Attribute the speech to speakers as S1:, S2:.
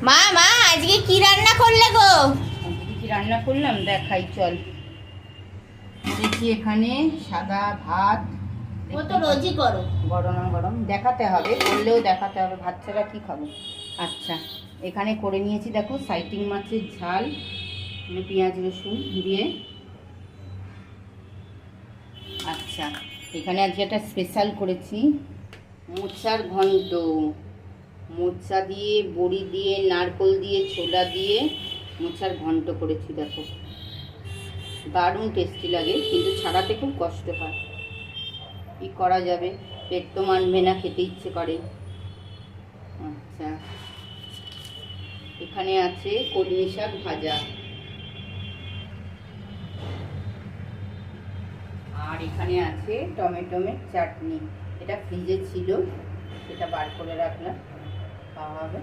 S1: মা মা আজকে কি রান্না করলে গো?
S2: আজকে কি রান্না করলাম দেখাই চল। দেখি এখানে সাদা ভাত।
S1: ও তো রোজই করো।
S2: গরম গরম দেখাতে হবে, করলেও দেখাতে হবে, ভাত ছাড়া কি খাবো। আচ্ছা, এখানে করে নিয়েছি দেখো সাইটিং মাছের ঝাল, পেঁয়াজ রসুন দিয়ে। আচ্ছা, এখানে আজকে একটা স্পেশাল করেছি, মোচার ঘন্ট। মোচা দিয়ে, বড়ি দিয়ে, নারকোল দিয়ে, ছোলা দিয়ে মোচার ঘন্ট করেছি দেখো। দারুণ টেস্টি লাগে, কিন্তু ছাড়াতে খুব কষ্ট হয়। কি করা যাবে, পেট তো মানবে না, খেতে ইচ্ছে করে। আচ্ছা, এখানে আছে কলমি শাক ভাজা, আর এখানে আছে টমেটোমের চাটনি। এটা ফ্রিজে ছিল, সেটা বার করে রাখলাম, খাওয়া হবে।